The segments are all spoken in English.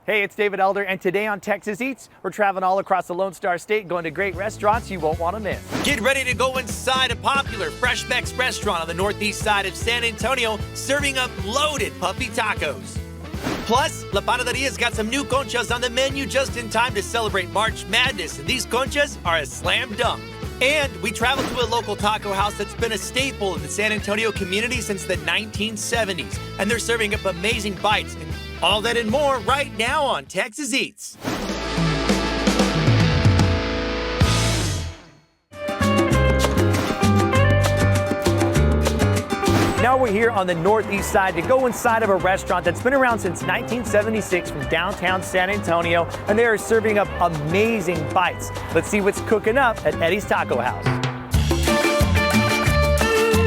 Hey, it's David Elder, and today on Texas Eats, we're traveling all across the Lone Star State, going to great restaurants you won't want to miss. Get ready to go inside a popular Fresh Mex restaurant on the northeast side of San Antonio, serving up loaded puffy tacos. Plus, La Panaderia's got some new conchas on the menu just in time to celebrate March Madness, and these conchas are a slam dunk. And we traveled to a local taco house that's been a staple in the San Antonio community since the 1970s, and they're serving up amazing bites. And all that and more right now on Texas Eats. Now we're here on the northeast side to go inside of a restaurant that's been around since 1976 from downtown San Antonio, and they are serving up amazing bites. Let's see what's cooking up at Eddie's Taco House.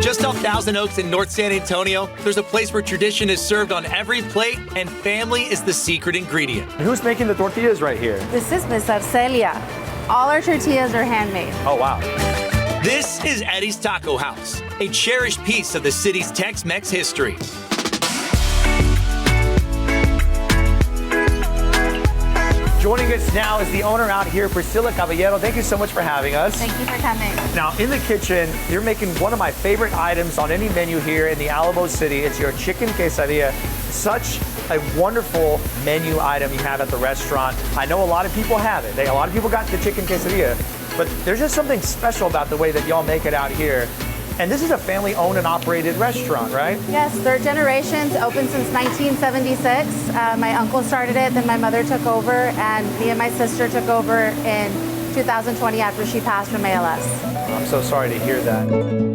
Just off Thousand Oaks in North San Antonio, there's a place where tradition is served on every plate, and family is the secret ingredient. And who's making the tortillas right here? This is Miss Arcelia. All our tortillas are handmade. Oh, wow. This is Eddie's Taco House, a cherished piece of the city's Tex-Mex history. Joining us now is the owner out here, Priscilla Caballero. Thank you so much for having us. Thank you for coming. Now, in the kitchen, you're making one of my favorite items on any menu here in the Alamo City. It's your chicken quesadilla. Such a wonderful menu item you have at the restaurant. I know a lot of people have it. A lot of people got the chicken quesadilla, but there's just something special about the way that y'all make it out here. And this is a family-owned and operated restaurant, right? Yes, third generation's open since 1976. My uncle started it, then my mother took over, and me and my sister took over in 2020 after she passed from ALS. I'm so sorry to hear that.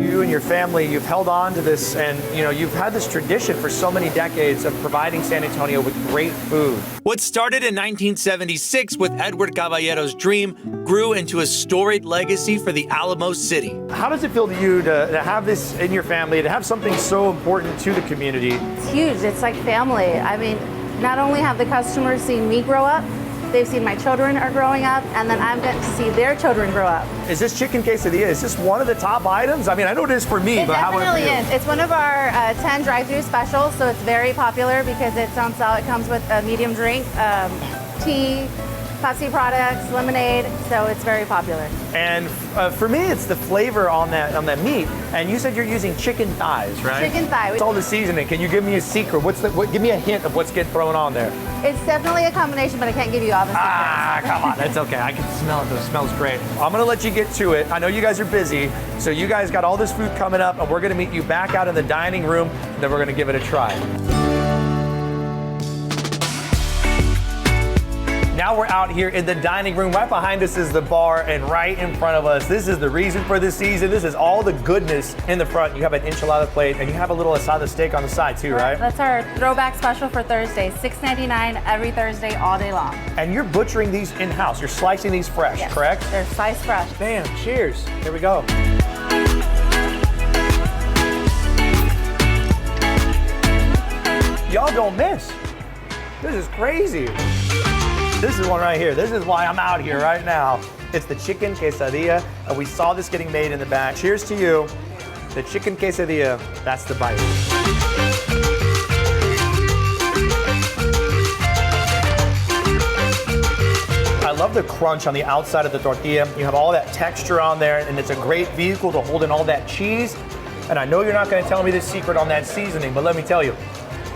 You and your family, you've held on to this, and you've had this tradition for so many decades of providing San Antonio with great food. What started in 1976 with Edward Caballero's dream grew into a storied legacy for the Alamo City. How does it feel to you to have this in your family, to have something so important to the community? It's huge. It's like family. I mean, not only have the customers seen me grow up, they've seen my children are growing up, and then I'm getting to see their children grow up. Is this chicken quesadilla, is this one of the top items? I mean, I know it is for me, but how about for you? It definitely is. It's one of our 10 drive-thru specials, so it's very popular because it's on sale. It comes with a medium drink, tea, Pepsi products, lemonade, so it's very popular. And for me, it's the flavor on that meat. And you said you're using chicken thighs, right? Chicken thigh. It's all the seasoning. Can you give me a secret? Give me a hint of what's getting thrown on there. It's definitely a combination, but I can't give you all the secrets. Ah, come on, that's okay. I can smell it. It smells great. I'm gonna let you get to it. I know you guys are busy, so you guys got all this food coming up, and we're gonna meet you back out in the dining room, and then we're gonna give it a try. Now we're out here in the dining room. Right behind us is the bar, and right in front of us, this is the reason for this season. This is all the goodness in the front. You have an enchilada plate, and you have a little asada steak on the side too, right? That's our throwback special for Thursday, $6.99 every Thursday, all day long. And you're butchering these in-house. You're slicing these fresh, yes, correct? They're sliced fresh. Bam, cheers. Here we go. Y'all don't miss. This is crazy. This is one right here. This is why I'm out here right now. It's the chicken quesadilla, and we saw this getting made in the back. Cheers to you. The chicken quesadilla, that's the bite. I love the crunch on the outside of the tortilla. You have all that texture on there, and it's a great vehicle to hold in all that cheese. And I know you're not going to tell me the secret on that seasoning, but let me tell you,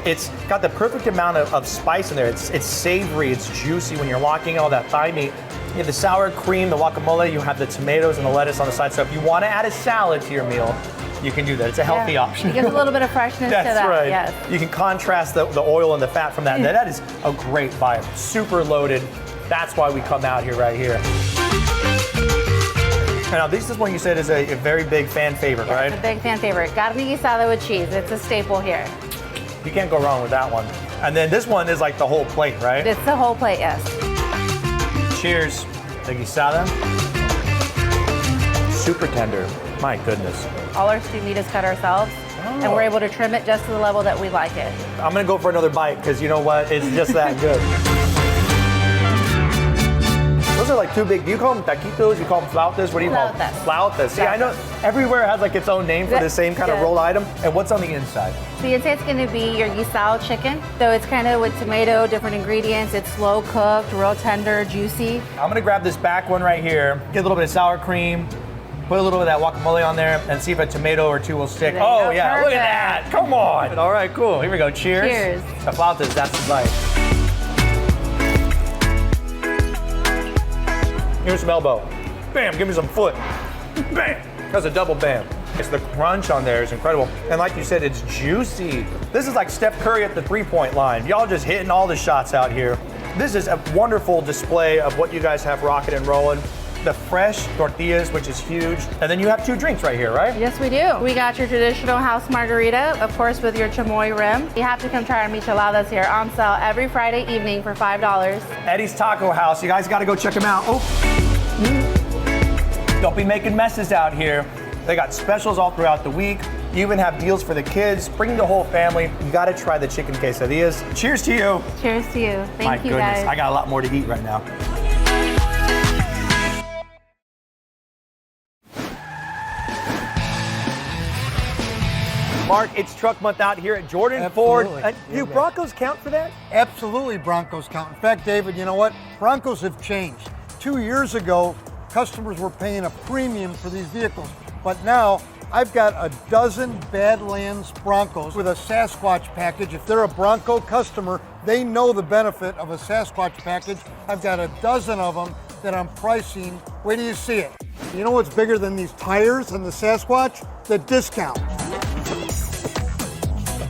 it's got the perfect amount of spice in there. It's savory, it's juicy when you're locking all that thigh meat. You have the sour cream, the guacamole, you have the tomatoes and the lettuce on the side. So if you want to add a salad to your meal, you can do that. It's a healthy option. It gives a little bit of freshness to that. That's right. Yes. You can contrast the oil and the fat from that. That is a great bite. Super loaded. That's why we come out here right here. Now, this is one you said is a very big fan favorite, right? It's a big fan favorite. Carne guisada with cheese. It's a staple here. You can't go wrong with that one. And then this one is like the whole plate, right? It's the whole plate, yes. Cheers. The guisada. Super tender. My goodness. All our stewed meat is cut ourselves, and we're able to trim it just to the level that we like it. I'm gonna go for another bite, because you know what? It's just that good. Those are like two big, do you call them taquitos? You call them flautas? What do you call them? Flautas. Flautas. See, I know, Everywhere has like its own name for the same kind of rolled item. And what's on the inside? The inside's going to be your guisado chicken. So it's kind of with tomato, different ingredients. It's slow cooked, real tender, juicy. I'm gonna grab this back one right here, get a little bit of sour cream, put a little bit of that guacamole on there, and see if a tomato or two will stick. There you Oh go. yeah, Perfect. look at that, come on. All right, cool, here we go, cheers. Cheers. The flautas, that's the bite. Here's some elbow. Bam, give me some foot. Bam, that's a double bam. It's the crunch on there is incredible. And like you said, it's juicy. This is like Steph Curry at the three-point line. Y'all just hitting all the shots out here. This is a wonderful display of what you guys have rocking and rolling. The fresh tortillas, which is huge. And then you have two drinks right here, right? Yes, we do. We got your traditional house margarita, of course, with your chamoy rim. You have to come try our micheladas here on sale every Friday evening for $5. Eddie's Taco House. You guys got to go check them out. Oh. Don't be making messes out here. They got specials all throughout the week. You even have deals for the kids. Bring the whole family. You got to try the chicken quesadillas. Cheers to you. Cheers to you. Thank My you, goodness, guys. I got a lot more to eat right now. Mark, it's truck month out here at Jordan Ford. Absolutely. Do Broncos count for that? Absolutely, Broncos count. In fact, David, you know what? Broncos have changed. 2 years ago, customers were paying a premium for these vehicles. But now, I've got a dozen Badlands Broncos with a Sasquatch package. If they're a Bronco customer, they know the benefit of a Sasquatch package. I've got a dozen of them that I'm pricing. Wait till you see it. You know what's bigger than these tires and the Sasquatch? The discount.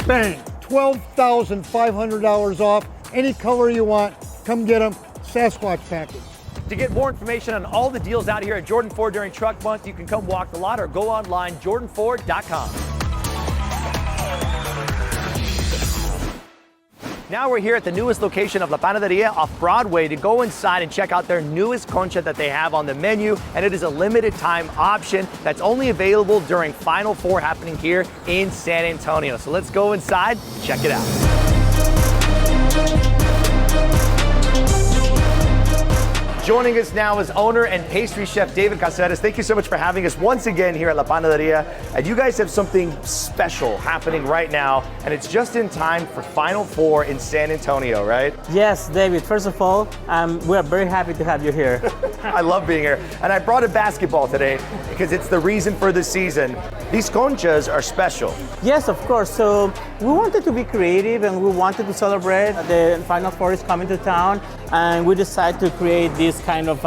Bang, $12,500 off. Any color you want, come get them. Sasquatch package. To get more information on all the deals out here at Jordan Ford during truck month, you can come walk the lot or go online, jordanford.com. Now we're here at the newest location of La Panaderia off Broadway to go inside and check out their newest concha that they have on the menu. And it is a limited time option that's only available during Final Four happening here in San Antonio. So let's go inside, check it out. Joining us now is owner and pastry chef David Caceres. Thank you so much for having us once again here at La Panaderia. And you guys have something special happening right now, and it's just in time for Final Four in San Antonio, right? Yes, David. First of all, we are very happy to have you here. I love being here. And I brought a basketball today because it's the reason for the season. These conchas are special. Yes, of course. So we wanted to be creative and we wanted to celebrate. The Final Four is coming to town, and we decided to create this kind of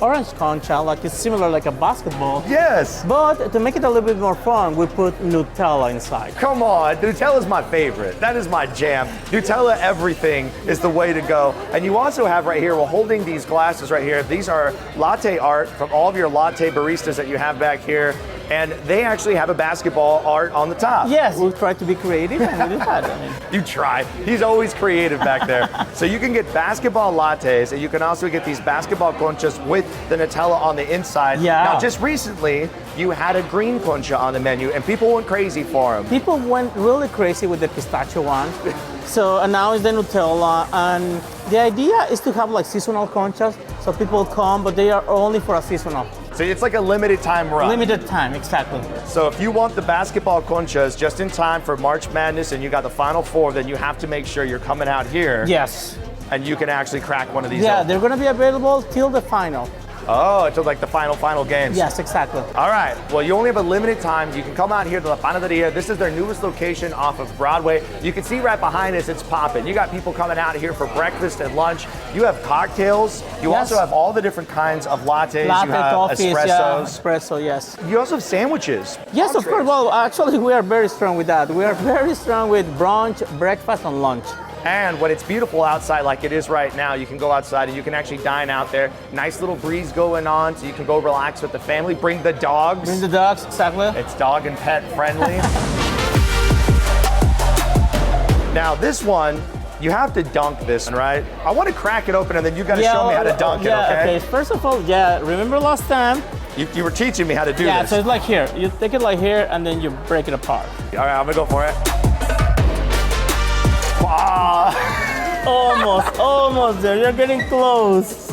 orange concha, like it's similar like a basketball. Yes. But to make it a little bit more fun, we put Nutella inside. Come on, Nutella's my favorite. That is my jam. Nutella everything is the way to go. And you also have right here, we're holding these glasses right here. These are latte art from all of your latte baristas that you have back here. And they actually have a basketball art on the top. Yes, we try to be creative and we did that. I mean. You try. He's always creative back there. So you can get basketball lattes, and you can also get these basketball conchas with the Nutella on the inside. Yeah. Now, just recently, you had a green concha on the menu, and people went crazy for them. People went really crazy with the pistachio one. So and now it's the Nutella, and the idea is to have like seasonal conchas, so people come, but they are only for a seasonal. So it's like a limited time run. Limited time, exactly. So if you want the basketball conchas just in time for March Madness and you got the Final Four, then you have to make sure you're coming out here. Yes. And you can actually crack one of these Yeah, open. they're gonna be available till the final. Oh, until like the final games. Yes, exactly. All right, well, you only have a limited time. You can come out here to La Panaderia. This is their newest location off of Broadway. You can see right behind us, it's popping. You got people coming out here for breakfast and lunch. You have cocktails. You Yes. also have all the different kinds of lattes. Latte, you have coffees, espressos. yeah, espresso, yes. You also have sandwiches. Yes, of course. Well, actually, we are very strong with that. We are very strong with brunch, breakfast, and lunch. And when it's beautiful outside like it is right now, you can go outside and you can actually dine out there. Nice little breeze going on, so you can go relax with the family. Bring the dogs. Bring the dogs, exactly. It's dog and pet friendly. Now this one, you have to dunk this one, right? I want to crack it open and then you got to show me how to dunk it, okay? First of all, remember last time? You were teaching me how to do Yeah, this. so it's like here. You take it like here and then you break it apart. All right, I'm gonna go for it. Wow. Almost there. You're getting close.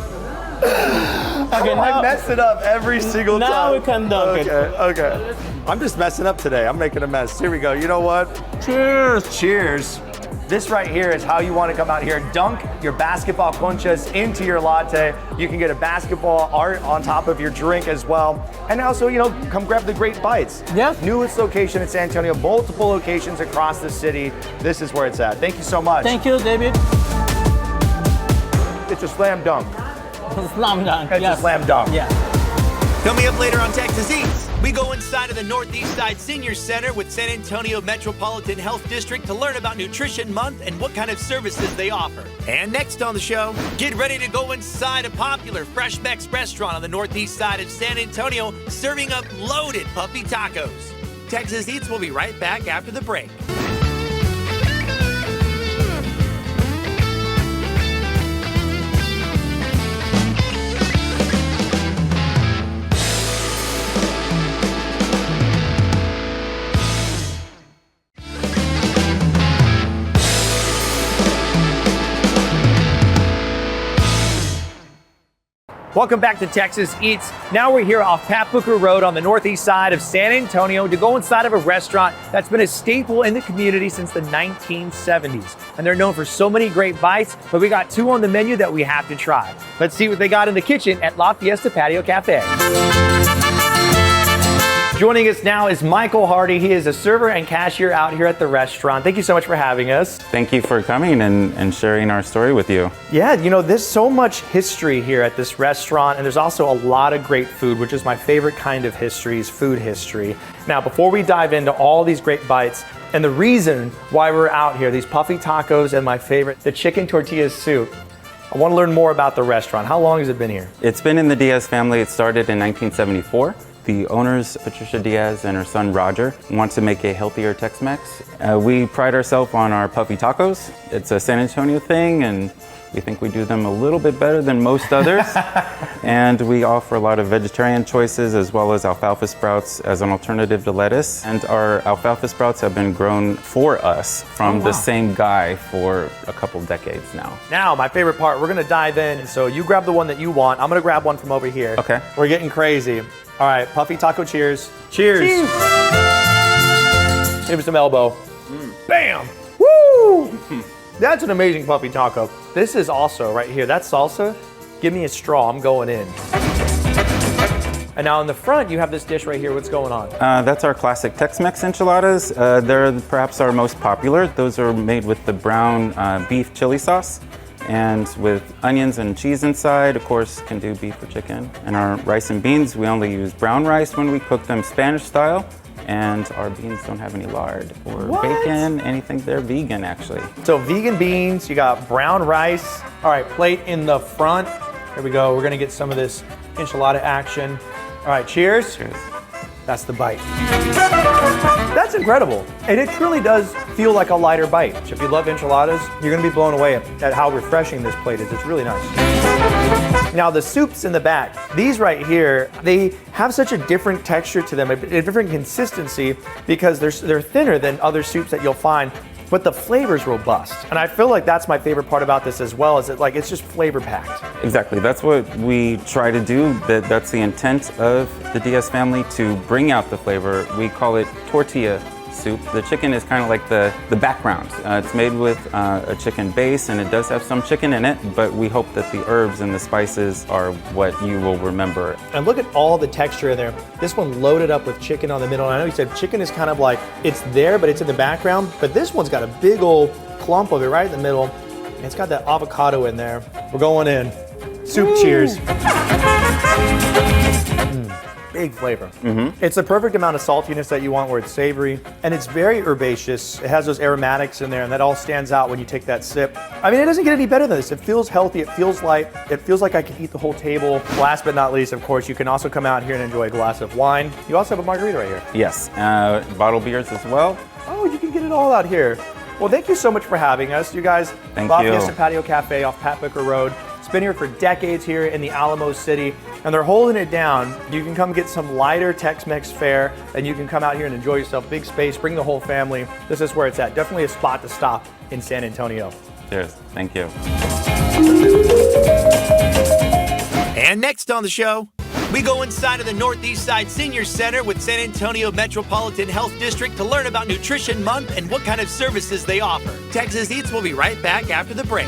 Okay, I mess it up every single time. Now we can dunk it. Okay. I'm just messing up today. I'm making a mess. Here we go. You know what? Cheers. Cheers. This right here is how you want to come out here and dunk your basketball conchas into your latte. You can get a basketball art on top of your drink as well. And also, come grab the great bites. Yes. Newest location in San Antonio, multiple locations across the city. This is where it's at. Thank you so much. Thank you, David. It's a slam dunk. Slam dunk. It's Yes. a slam dunk. Yeah. Coming up later on Texas Eats, we go inside of the Northeast Side Senior Center with San Antonio Metropolitan Health District to learn about Nutrition Month and what kind of services they offer. And next on the show, get ready to go inside a popular Fresh Mex restaurant on the Northeast Side of San Antonio, serving up loaded puffy tacos. Texas Eats will be right back after the break. Welcome back to Texas Eats. Now we're here off Pat Booker Road on the northeast side of San Antonio to go inside of a restaurant that's been a staple in the community since the 1970s. And they're known for so many great bites, but we got two on the menu that we have to try. Let's see what they got in the kitchen at La Fiesta Patio Cafe. Joining us now is Michael Hardy. He is a server and cashier out here at the restaurant. Thank you so much for having us. Thank you for coming and sharing our story with you. Yeah, there's so much history here at this restaurant, and there's also a lot of great food, which is my favorite kind of history, is food history. Now, before we dive into all these great bites, and the reason why we're out here, these puffy tacos and my favorite, the chicken tortilla soup, I want to learn more about the restaurant. How long has it been here? It's been in the Diaz family. It started in 1974. The owners, Patricia Diaz and her son Roger, want to make a healthier Tex-Mex. We pride ourselves on our puffy tacos. It's a San Antonio thing, and we think we do them a little bit better than most others. And we offer a lot of vegetarian choices as well as alfalfa sprouts as an alternative to lettuce. And our alfalfa sprouts have been grown for us from the same guy for a couple decades now. Now, my favorite part, we're gonna dive in. So you grab the one that you want. I'm gonna grab one from over here. Okay. We're getting crazy. All right, puffy taco cheers. Cheers. Give me some elbow. Bam. Woo! That's an amazing puffy taco. This is also right here, that's salsa. Give me a straw, I'm going in. And now in the front, you have this dish right here. What's going on? That's our classic Tex-Mex enchiladas. They're perhaps our most popular. Those are made with the brown beef chili sauce and with onions and cheese inside. Of course, can do beef or chicken. And our rice and beans, we only use brown rice when we cook them Spanish style. And our beans don't have any lard or bacon, anything. They're vegan, actually. So vegan beans, you got brown rice. All right, plate in the front. Here we go. We're gonna get some of this enchilada action. All right, cheers. Cheers. That's the bite. That's incredible. And it truly does feel like a lighter bite. So if you love enchiladas, you're gonna be blown away at how refreshing this plate is. It's really nice. Now the soups in the back, these right here, they have such a different texture to them, a different consistency because they're thinner than other soups that you'll find, but the flavor's robust. And I feel like that's my favorite part about this as well, is that it's just flavor packed. Exactly, that's what we try to do. That's the intent of the Diaz family, to bring out the flavor. We call it tortilla soup. The chicken is kind of like the background. It's made with a chicken base, and it does have some chicken in it, but we hope that the herbs and the spices are what you will remember. And look at all the texture in there. This one loaded up with chicken on the middle. And I know you said chicken is kind of like, it's there, but it's in the background. But this one's got a big old clump of it right in the middle. And it's got that avocado in there. We're going in. Soup cheers. Big flavor. It's the perfect amount of saltiness that you want, where it's savory, and it's very herbaceous. It has those aromatics in there, and that all stands out when you take that sip. I mean, it doesn't get any better than this. It feels healthy, it feels light, it feels like I can eat the whole table. Last but not least, of course, you can also come out here and enjoy a glass of wine. You also have a margarita right here. Yes, bottled beers as well. Oh, you can get it all out here. Well, thank you so much for having us. You guys, Thank La you. Fiesta Patio Cafe off Pat Booker Road. It's been here for decades here in the Alamo City, and they're holding it down. You can come get some lighter Tex-Mex fare, and you can come out here and enjoy yourself. Big space, bring the whole family. This is where it's at. Definitely a spot to stop in San Antonio. Cheers, thank you. And next on the show, we go inside of the Northeast Side Senior Center with San Antonio Metropolitan Health District to learn about Nutrition Month and what kind of services they offer. Texas Eats will be right back after the break.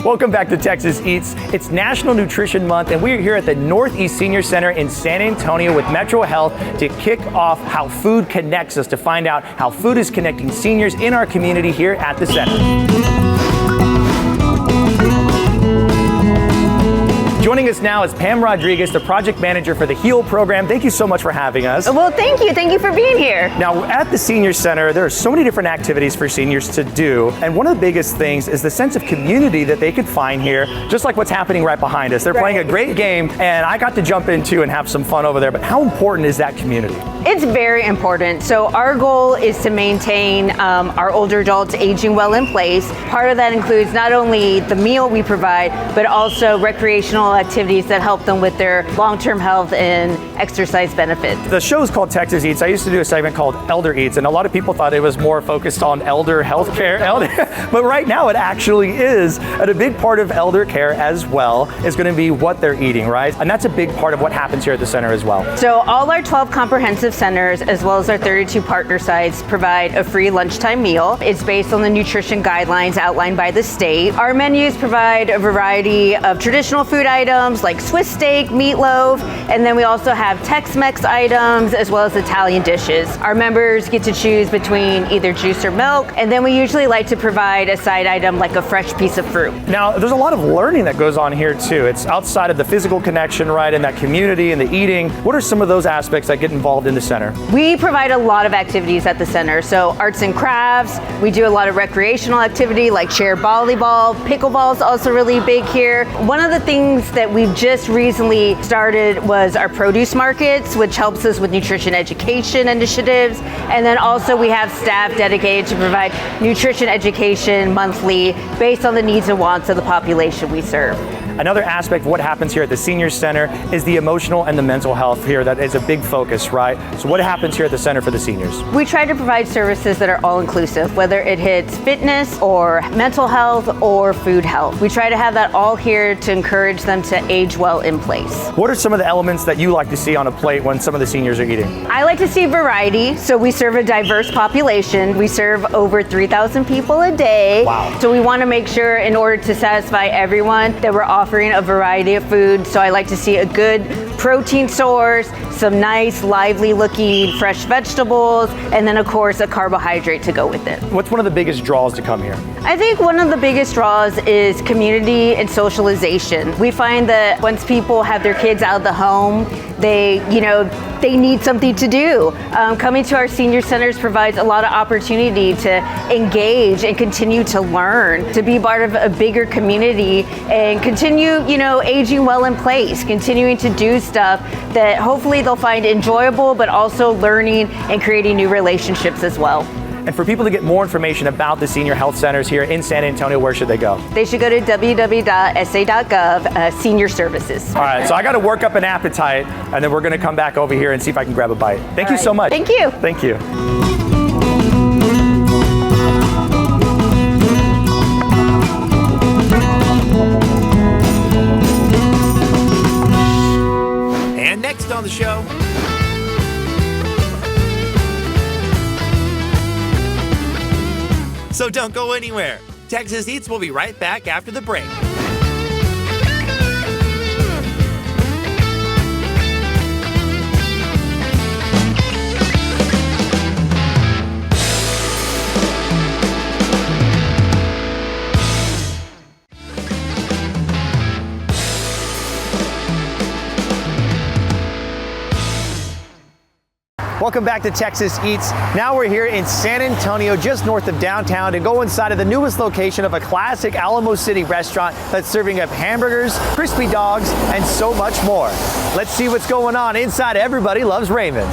Welcome back to Texas Eats. It's National Nutrition Month, and we're here at the Northeast Senior Center in San Antonio with Metro Health to kick off how food connects us, to find out how food is connecting seniors in our community here at the center. Joining us now is Pam Rodriguez, the project manager for the HEAL program. Thank you so much for having us. Well, thank you. Thank you for being here. Now, at the Senior Center, there are so many different activities for seniors to do. And one of the biggest things is the sense of community that they could find here, just like what's happening right behind us. They're playing a great game, and I got to jump into and have some fun over there. But how important is that community? It's very important. So our goal is to maintain our older adults aging well in place. Part of that includes not only the meal we provide, but also recreational activities that help them with their long-term health and exercise benefits. The show is called Texas Eats. I used to do a segment called Elder Eats, and a lot of people thought it was more focused on elder health care. But right now it actually is. And a big part of elder care as well is going to be what they're eating, right? And that's a big part of what happens here at the center as well. So all our 12 comprehensive centers, as well as our 32 partner sites, provide a free lunchtime meal. It's based on the nutrition guidelines outlined by the state. Our menus provide a variety of traditional food items like Swiss steak, meatloaf, and then we also have Tex-Mex items as well as Italian dishes. Our members get to choose between either juice or milk, and then we usually like to provide a side item like a fresh piece of fruit. Now, there's a lot of learning that goes on here too. It's outside of the physical connection, right, and that community and the eating. What are some of those aspects that get involved in the center? We provide a lot of activities at the center. So arts and crafts, we do a lot of recreational activity like chair volleyball, pickleball is also really big here. One of the things that we've just recently started was our produce markets, which helps us with nutrition education initiatives. And then also we have staff dedicated to provide nutrition education monthly based on the needs and wants of the population we serve. Another aspect of what happens here at the Senior Center is the emotional and the mental health here. That is a big focus, right? So what happens here at the center for the seniors? We try to provide services that are all-inclusive, whether it hits fitness or mental health or food health. We try to have that all here to encourage them to age well in place. What are some of the elements that you like to see on a plate when some of the seniors are eating? I like to see variety, so we serve a diverse population. We serve over 3,000 people a day. Wow. So we want to make sure in order to satisfy everyone that we're offering a variety of food. So I like to see a good protein source, some nice lively looking fresh vegetables, and then of course a carbohydrate to go with it. What's one of the biggest draws to come here? I think one of the biggest draws is community and socialization. We find that once people have their kids out of the home, they need something to do. Coming to our senior centers provides a lot of opportunity to engage and continue to learn, to be part of a bigger community and continue, aging well in place, continuing to do stuff that hopefully they'll find enjoyable, but also learning and creating new relationships as well. And for people to get more information about the senior health centers here in San Antonio, where should they go? They should go to www.sa.gov, senior services. All right, so I got to work up an appetite, and then we're going to come back over here and see if I can grab a bite. Thank you so much. Thank you. Thank you. And next on the show, so don't go anywhere. Texas Eats will be right back after the break. Welcome back to Texas Eats. Now we're here in San Antonio, just north of downtown, to go inside of the newest location of a classic Alamo City restaurant that's serving up hamburgers, crispy dogs, and so much more. Let's see what's going on inside Everybody Loves Raymond.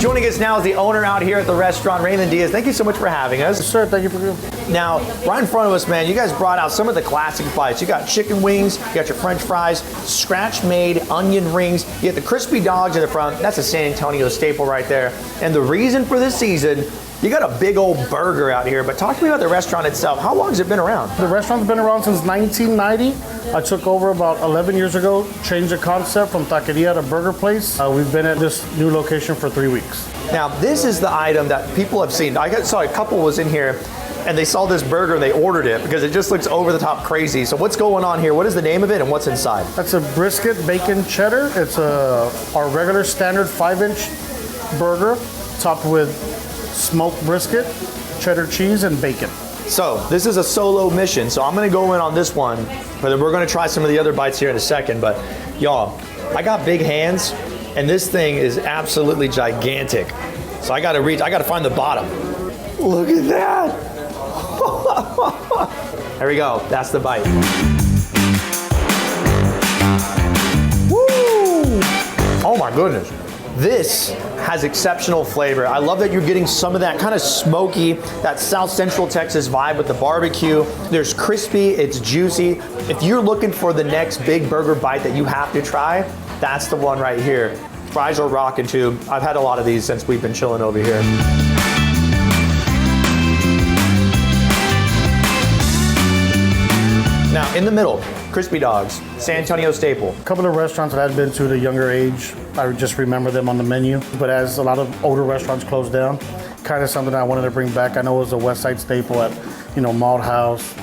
Joining us now is the owner out here at the restaurant, Raymond Diaz. Thank you so much for having us. Sir, thank you for coming. Now, right in front of us, man, you guys brought out some of the classic bites. You got chicken wings, you got your French fries, scratch-made onion rings, you got the crispy dogs in the front. That's a San Antonio staple right there. And the reason for this season, you got a big old burger out here, but talk to me about the restaurant itself. How long has it been around? The restaurant's been around since 1990. I took over about 11 years ago, changed the concept from taqueria to burger place. We've been at this new location for 3 weeks. Now, this is the item that people have seen. I saw a couple was in here, and they saw this burger and they ordered it because it just looks over the top crazy. So what's going on here? What is the name of it and what's inside? That's a brisket bacon cheddar. It's our regular standard 5-inch burger topped with smoked brisket, cheddar cheese, and bacon. So this is a solo mission, so I'm gonna go in on this one, but then we're gonna try some of the other bites here in a second. But y'all, I got big hands, and this thing is absolutely gigantic. So I gotta find the bottom. Look at that. There we go, that's the bite. Woo! Oh my goodness. This has exceptional flavor. I love that you're getting some of that kind of smoky, that South Central Texas vibe with the barbecue. There's crispy, it's juicy. If you're looking for the next big burger bite that you have to try, that's the one right here. Fries are rocking too. I've had a lot of these since we've been chilling over here. Now, in the middle, crispy dogs, San Antonio staple. A couple of restaurants that I've been to at a younger age, I just remember them on the menu. But as a lot of older restaurants closed down, kind of something I wanted to bring back. I know it was a West Side staple at, Malt House,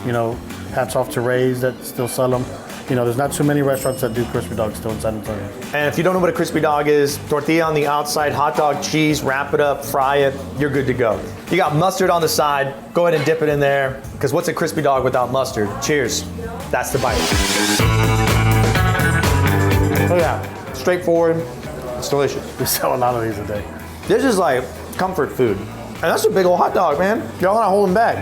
hats off to Ray's that still sell them. There's not too many restaurants that do crispy dogs still in San Antonio. And if you don't know what a crispy dog is, tortilla on the outside, hot dog, cheese, wrap it up, fry it, you're good to go. You got mustard on the side, go ahead and dip it in there, because what's a crispy dog without mustard? Cheers. That's the bite. Look at that. Straightforward. It's delicious. We sell a lot of these a day. This is like comfort food. And that's a big old hot dog, man. Y'all not holding back.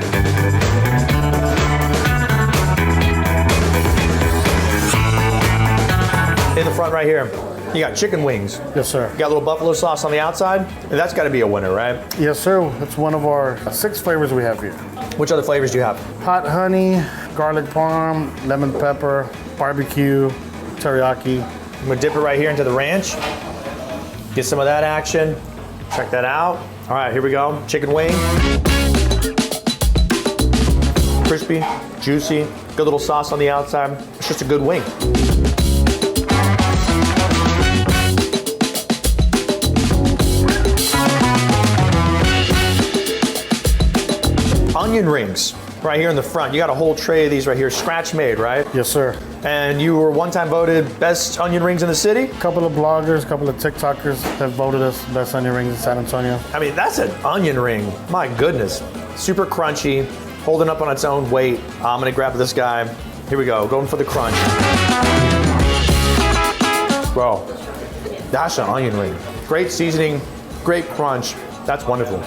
In the front right here, you got chicken wings. Yes, sir. You got a little buffalo sauce on the outside. And that's got to be a winner, right? Yes, sir. That's one of our 6 flavors we have here. Which other flavors do you have? Hot honey, garlic parm, lemon pepper, barbecue, teriyaki. I'm gonna dip it right here into the ranch. Get some of that action. Check that out. All right, here we go. Chicken wing. Crispy, juicy, good little sauce on the outside. It's just a good wing. Onion rings right here in the front. You got a whole tray of these right here, scratch made, right? Yes, sir. And you were one time voted best onion rings in the city? A couple of bloggers, a couple of TikTokers have voted us best onion rings in San Antonio. I mean, that's an onion ring. My goodness. Super crunchy, holding up on its own weight. I'm gonna grab this guy. Here we go, going for the crunch. Bro, that's an onion ring. Great seasoning, great crunch. That's wonderful.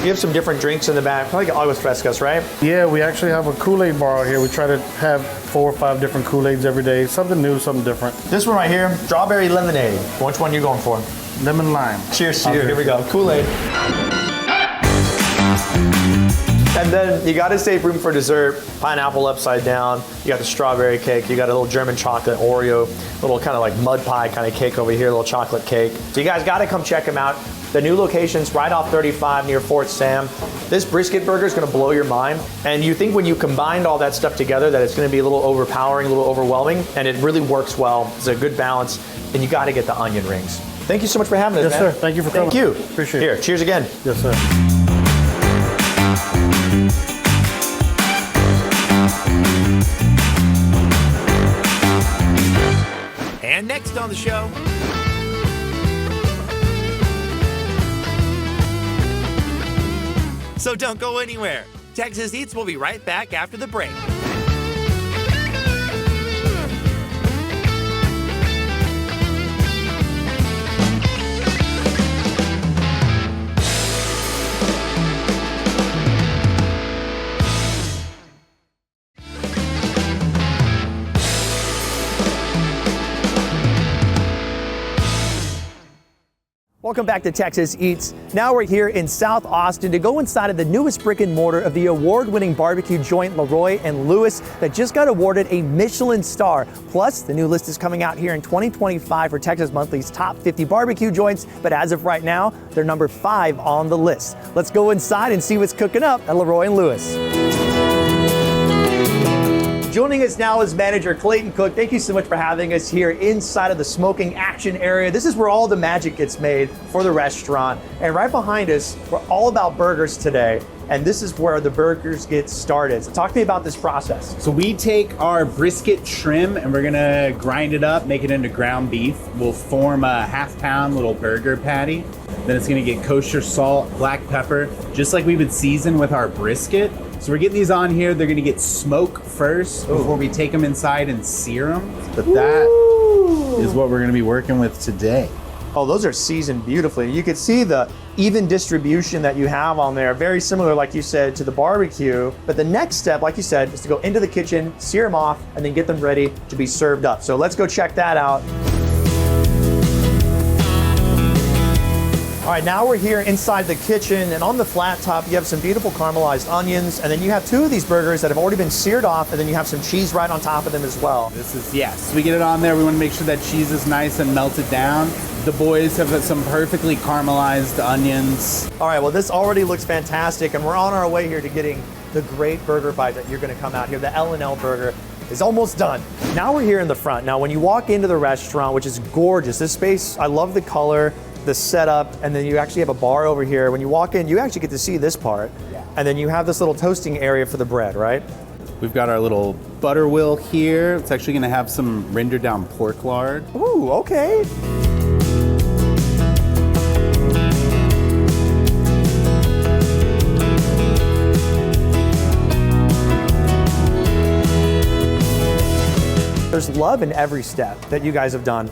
You have some different drinks in the back, probably like Aguas Frescas, right? Yeah, we actually have a Kool-Aid bar here. We try to have 4 or 5 different Kool-Aids every day. Something new, something different. This one right here, strawberry lemonade. Which one are you going for? Lemon lime. Cheers to you. Here we go. Kool-Aid. And then you gotta save room for dessert. Pineapple upside down. You got the strawberry cake. You got a little German chocolate Oreo, little kind of like mud pie kind of cake over here, little chocolate cake. So you guys gotta come check them out. The new location's right off 35 near Fort Sam. This brisket burger is gonna blow your mind. And you think when you combined all that stuff together that it's gonna be a little overpowering, a little overwhelming, and it really works well. It's a good balance, and you gotta get the onion rings. Thank you so much for having us, Yes, man. sir. Thank you for coming. Thank you. Appreciate it. Here, cheers again. Yes, sir. And next on the show, so don't go anywhere. Texas Eats will be right back after the break. Welcome back to Texas Eats. Now we're here in South Austin to go inside of the newest brick and mortar of the award-winning barbecue joint Leroy and Lewis that just got awarded a Michelin star. Plus, the new list is coming out here in 2025 for Texas Monthly's top 50 barbecue joints, but as of right now, they're number 5 on the list. Let's go inside and see what's cooking up at Leroy and Lewis. Joining us now is manager Clayton Cook. Thank you so much for having us here inside of the smoking action area. This is where all the magic gets made for the restaurant. And right behind us, we're all about burgers today. And this is where the burgers get started. So talk to me about this process. So we take our brisket trim and we're gonna grind it up, make it into ground beef. We'll form a half-pound little burger patty. Then it's gonna get kosher salt, black pepper, just like we would season with our brisket. So we're getting these on here. They're gonna get smoked first before we take them inside and sear them. But that is what we're gonna be working with today. Oh, those are seasoned beautifully. You can see the even distribution that you have on there. Very similar, like you said, to the barbecue. But the next step, like you said, is to go into the kitchen, sear them off, and then get them ready to be served up. So let's go check that out. All right, now we're here inside the kitchen, and on the flat top, you have some beautiful caramelized onions, and then you have 2 of these burgers that have already been seared off, and then you have some cheese right on top of them as well. This is, yes, we get it on there. We want to make sure that cheese is nice and melted down. The boys have some perfectly caramelized onions. All right, well, this already looks fantastic, and we're on our way here to getting the great burger bite that you're gonna come out here. The L&L burger is almost done. Now we're here in the front. Now, when you walk into the restaurant, which is gorgeous, this space, I love the color, the setup, and then you actually have a bar over here. When you walk in, you actually get to see this part. Yeah. And then you have this little toasting area for the bread, right? We've got our little butter wheel here. It's actually gonna have some rendered down pork lard. Ooh, okay. There's love in every step that you guys have done.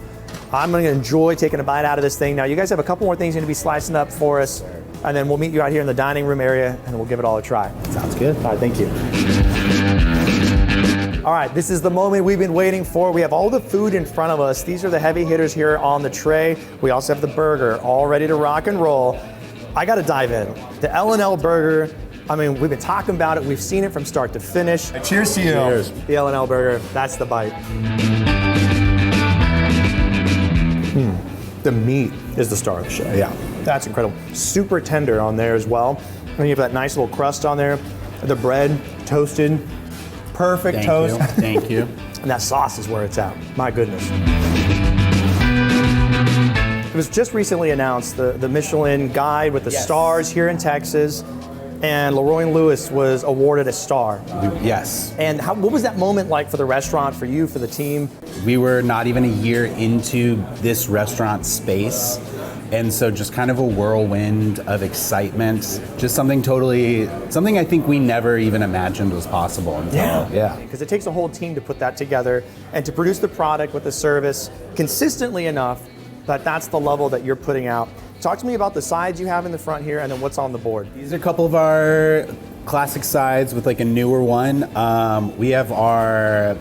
I'm gonna enjoy taking a bite out of this thing. Now, you guys have a couple more things you're gonna be slicing up for us, and then we'll meet you out here in the dining room area, and we'll give it all a try. Sounds good. All right, thank you. All right, this is the moment we've been waiting for. We have all the food in front of us. These are the heavy hitters here on the tray. We also have the burger all ready to rock and roll. I gotta dive in. The L&L burger, I mean, we've been talking about it. We've seen it from start to finish. Cheers to you. Cheers. The L&L burger, that's the bite. The meat is the star of the show. Yeah, that's incredible. Super tender on there as well. And you have that nice little crust on there. The bread, toasted, perfect toast. Thank you. And that sauce is where it's at. My goodness. It was just recently announced, the Michelin guide with the stars here in Texas. And Leroy and Lewis was awarded a star. Yes. And what was that moment like for the restaurant, for you, for the team? We were not even a year into this restaurant space. And so just kind of a whirlwind of excitement, just something I think we never even imagined was possible. Yeah. Because it takes a whole team to put that together and to produce the product with the service consistently enough that that's the level that you're putting out. Talk to me about the sides you have in the front here and then what's on the board. These are a couple of our classic sides with like a newer one. We have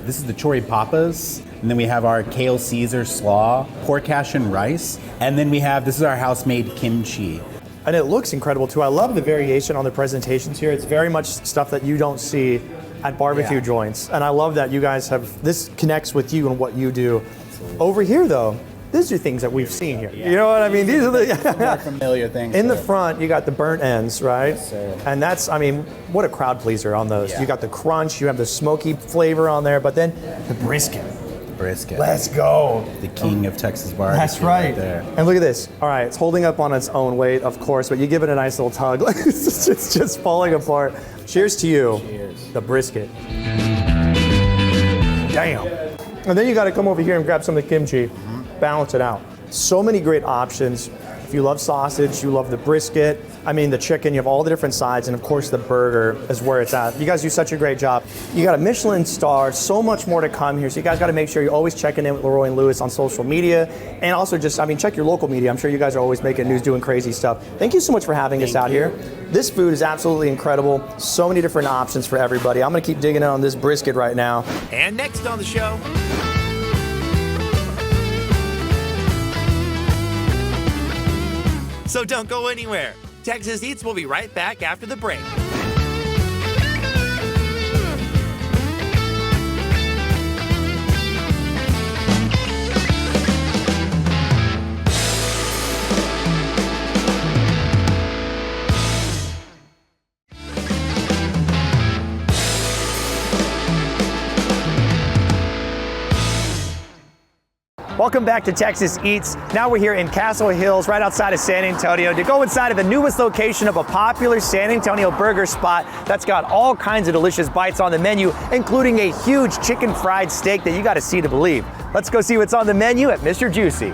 this is the Chori Papas, and then we have our Kale Caesar slaw, pork hash and rice, and then this is our house-made kimchi. And it looks incredible too. I love the variation on the presentations here. It's very much stuff that you don't see at barbecue joints. And I love that you guys this connects with you and what you do. Absolutely. Over here though, these are things that we've seen here. You know what I mean? These are the more familiar things. In the front, you got the burnt ends, right? Yes, sir. And that's, I mean, what a crowd pleaser on those. Yeah. You got the crunch, you have the smoky flavor on there, but then the brisket. Let's go. The king of Texas barbecue. That's right. There. And look at this. All right, it's holding up on its own weight, of course, but you give it a nice little tug. It's just falling apart. Cheers to you. Cheers. The brisket. Damn. And then you got to come over here and grab some of the kimchi. Balance it out. So many great options. If you love sausage, you love the brisket, I mean the chicken, you have all the different sides, and of course the burger is where it's at. You guys do such a great job. You got a Michelin star, so much more to come here, so you guys got to make sure you're always checking in with Leroy and Lewis on social media, and also just, check your local media. I'm sure you guys are always making news, doing crazy stuff. Thank you so much for having us out here. This food is absolutely incredible. So many different options for everybody. I'm gonna keep digging in on this brisket right now. And next on the show, So don't go anywhere. Texas Eats will be right back after the break. Welcome back to Texas Eats. Now we're here in Castle Hills, right outside of San Antonio, to go inside of the newest location of a popular San Antonio burger spot that's got all kinds of delicious bites on the menu, including a huge chicken fried steak that you got to see to believe. Let's go see what's on the menu at Mr. Juicy.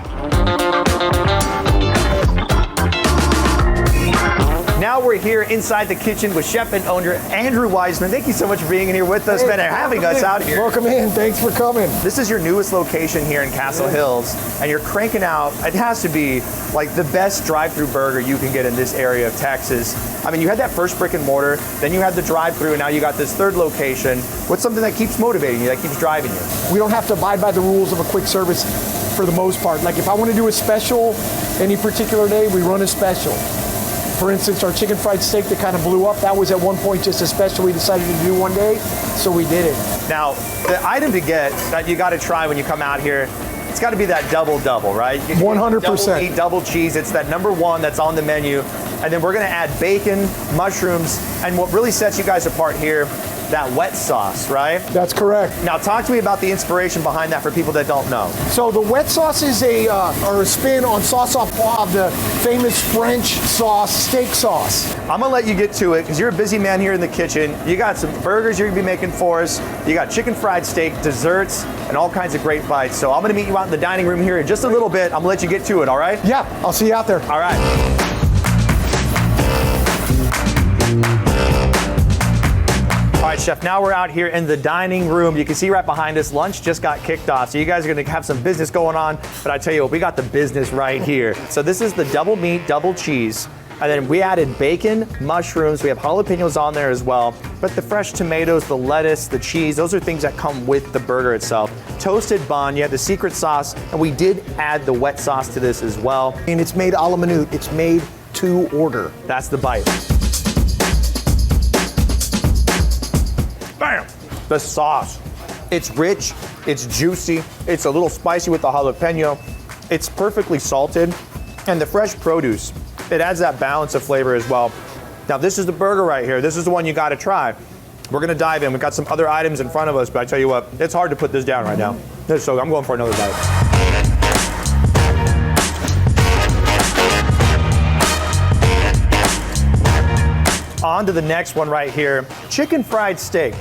Now we're here inside the kitchen with chef and owner Andrew Wiseman. Thank you so much for being in here with us, man, and having us out here. Welcome in. Thanks for coming. This is your newest location here in Castle Hills, and you're cranking out, it has to be like the best drive-through burger you can get in this area of Texas. I mean, you had that first brick and mortar, then you had the drive-through, and now you got this third location. What's something that keeps motivating you, that keeps driving you? We don't have to abide by the rules of a quick service for the most part. Like if I want to do a special any particular day, we run a special. For instance, our chicken fried steak that kind of blew up, that was at one point just a special we decided to do one day, so we did it. Now, the item to get that you got to try when you come out here, it's got to be that double, right? 100%. Double meat, double cheese. It's that number one that's on the menu. And then we're going to add bacon, mushrooms, and what really sets you guys apart here, that wet sauce, right? That's correct. Now, talk to me about the inspiration behind that for people that don't know. So the wet sauce is a spin on sauce au poivre, the famous French sauce, steak sauce. I'm gonna let you get to it because you're a busy man here in the kitchen. You got some burgers you're gonna be making for us. You got chicken fried steak, desserts, and all kinds of great bites. So I'm gonna meet you out in the dining room here in just a little bit. I'm gonna let you get to it, all right? Yeah, I'll see you out there. All right. All right, Chef, now we're out here in the dining room. You can see right behind us, lunch just got kicked off. So you guys are gonna have some business going on, but I tell you what, we got the business right here. So this is the double meat, double cheese. And then we added bacon, mushrooms, we have jalapenos on there as well. But the fresh tomatoes, the lettuce, the cheese, those are things that come with the burger itself. Toasted bun, you have the secret sauce, and we did add the wet sauce to this as well. And it's made a la minute, it's made to order. That's the bite. Bam! The sauce. It's rich, it's juicy, it's a little spicy with the jalapeno. It's perfectly salted, and the fresh produce, it adds that balance of flavor as well. Now this is the burger right here. This is the one you gotta try. We're gonna dive in. We've got some other items in front of us, but I tell you what, it's hard to put this down right now. So I'm going for another bite. On to the next one right here. Chicken fried steak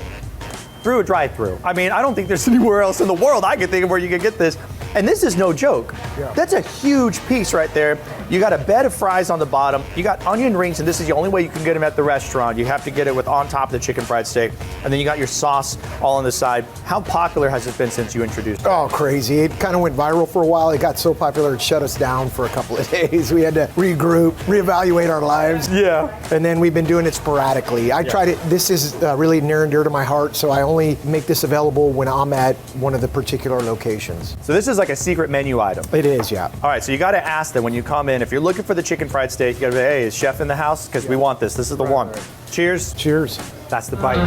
through a drive-through. I mean, I don't think there's anywhere else in the world I can think of where you can get this. And this is no joke. Yeah. That's a huge piece right there. You got a bed of fries on the bottom. You got onion rings, and this is the only way you can get them at the restaurant. You have to get it with on top of the chicken fried steak. And then you got your sauce all on the side. How popular has it been since you introduced it? Oh, crazy. It kind of went viral for a while. It got so popular, it shut us down for a couple of days. We had to regroup, reevaluate our lives. Yeah. And then we've been doing it sporadically. I tried it. This is really near and dear to my heart, so I only make this available when I'm at one of the particular locations. So this is like a secret menu item. It is, yeah. All right, so you got to ask them when you come in, if you're looking for the chicken fried steak, you got to be, hey, is chef in the house? Because we want this. This is the one. Right. Cheers. Cheers. That's the bite.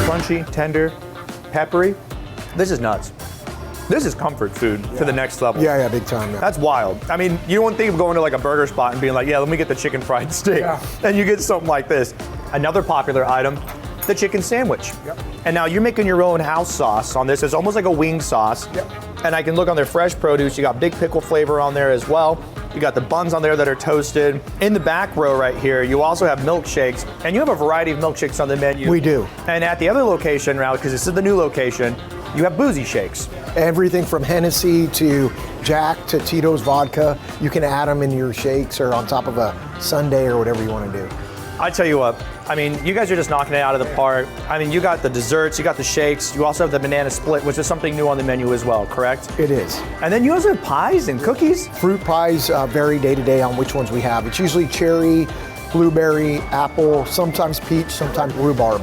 Crunchy, tender, peppery. This is nuts. This is comfort food to the next level. Yeah, big time. Yeah. That's wild. I mean, you don't think of going to like a burger spot and being like, yeah, let me get the chicken fried steak. Yeah. And you get something like this. Another popular item, the chicken sandwich. Yep. And now you're making your own house sauce on this. It's almost like a wing sauce. Yep. And I can look on their fresh produce. You got big pickle flavor on there as well. You got the buns on there that are toasted. In the back row right here, you also have milkshakes. And you have a variety of milkshakes on the menu. We do. And at the other location now, because this is the new location, you have boozy shakes. Everything from Hennessy to Jack to Tito's vodka. You can add them in your shakes or on top of a sundae or whatever you want to do. I tell you what, I mean, you guys are just knocking it out of the park. I mean, you got the desserts, you got the shakes, you also have the banana split, which is something new on the menu as well, correct? It is. And then you also have pies and cookies? Fruit pies vary day to day on which ones we have. It's usually cherry, blueberry, apple, sometimes peach, sometimes rhubarb.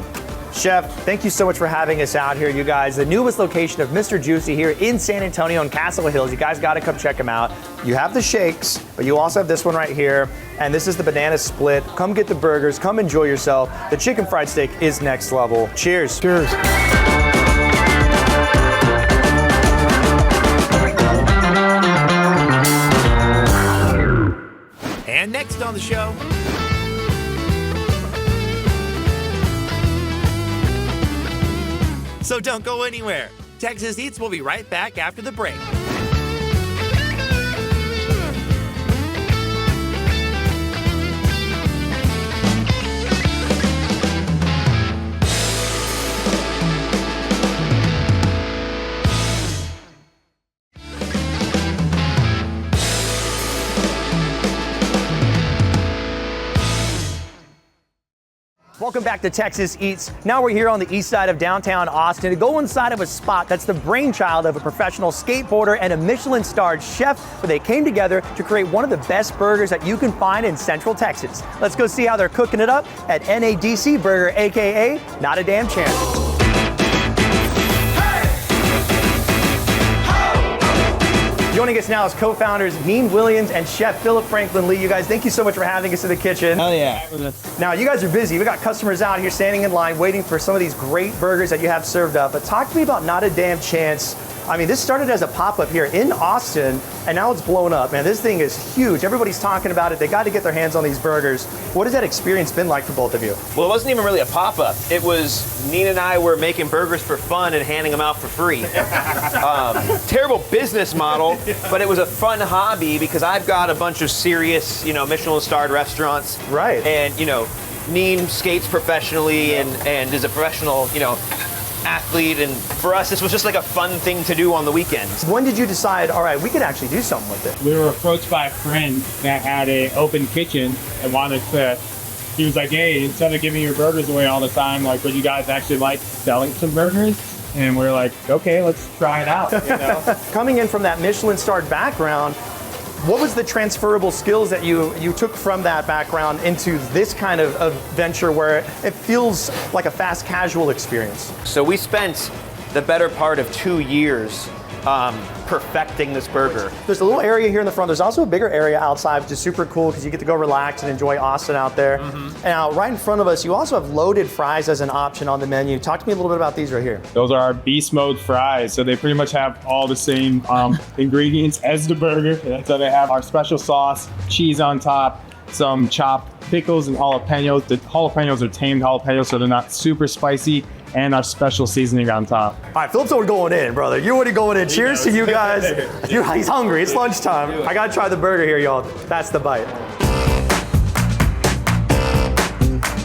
Chef, thank you so much for having us out here, you guys. The newest location of Mr. Juicy here in San Antonio and Castle Hills. You guys got to come check them out. You have the shakes, but you also have this one right here. And this is the banana split. Come get the burgers. Come enjoy yourself. The chicken fried steak is next level. Cheers. Cheers. And next on the show, so don't go anywhere. Texas Eats will be right back after the break. Welcome back to Texas Eats. Now we're here on the east side of downtown Austin to go inside of a spot that's the brainchild of a professional skateboarder and a Michelin-starred chef, where they came together to create one of the best burgers that you can find in Central Texas. Let's go see how they're cooking it up at NADC Burger, aka Not a Damn Chance. Joining us now is co-founders Neen Williams and Chef Philip Franklin Lee. You guys, thank you so much for having us in the kitchen. Hell yeah. Now, you guys are busy. We got customers out here standing in line waiting for some of these great burgers that you have served up. But talk to me about Not a Damn Chance. I mean, this started as a pop-up here in Austin, and now it's blown up, man. This thing is huge. Everybody's talking about it. They got to get their hands on these burgers. What has that experience been like for both of you? Well, it wasn't even really a pop-up. It was Neen and I were making burgers for fun and handing them out for free. Terrible business model, but it was a fun hobby because I've got a bunch of serious, Michelin-starred restaurants. Right. And, Neen skates professionally and is a professional, athlete, and for us this was just like a fun thing to do on the weekends. When did you decide, all right, we could actually do something with it? We were approached by a friend that had an open kitchen and wanted to, he was like, hey, instead of giving your burgers away all the time, like, would you guys actually like selling some burgers? And we're like, okay, let's try it out. Coming in from that Michelin-starred background, what was the transferable skills that you took from that background into this kind of venture where it feels like a fast casual experience? So we spent the better part of 2 years perfecting this burger. There's a little area here in the front. There's also a bigger area outside, which is super cool because you get to go relax and enjoy Austin out there. And now, right in front of us, you also have loaded fries as an option on the menu. Talk to me a little bit about these right here. Those are our beast mode fries. So they pretty much have all the same ingredients as the burger. So they have our special sauce, cheese on top, some chopped pickles and jalapenos. The jalapenos are tamed jalapenos, so they're not super spicy, and our special seasoning on top. All right, Philip's already going in, brother. You're already going in. Cheers to you guys. He's hungry. It's lunchtime. I gotta try the burger here, y'all. That's the bite.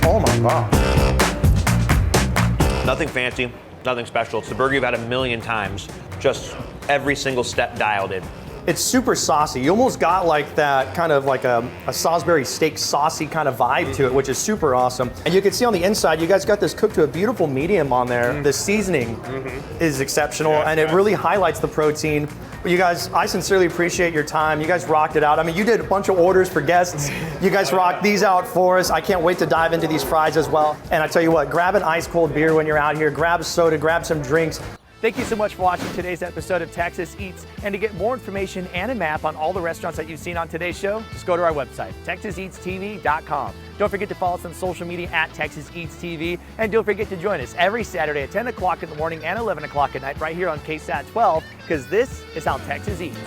Oh my God. Nothing fancy, nothing special. It's the burger you've had a million times. Just every single step dialed in. It's super saucy. You almost got like that kind of like a Salisbury steak saucy kind of vibe to it, which is super awesome. And you can see on the inside, you guys got this cooked to a beautiful medium on there. The seasoning is exceptional, and it really highlights the protein. But you guys, I sincerely appreciate your time. You guys rocked it out. I mean, you did a bunch of orders for guests. You guys rocked these out for us. I can't wait to dive into these fries as well. And I tell you what, grab an ice cold beer when you're out here, grab a soda, grab some drinks. Thank you so much for watching today's episode of Texas Eats. And to get more information and a map on all the restaurants that you've seen on today's show, just go to our website, TexasEatsTV.com. Don't forget to follow us on social media at Texas Eats TV. And don't forget to join us every Saturday at 10 o'clock in the morning and 11 o'clock at night right here on KSAT 12, because this is how Texas eats.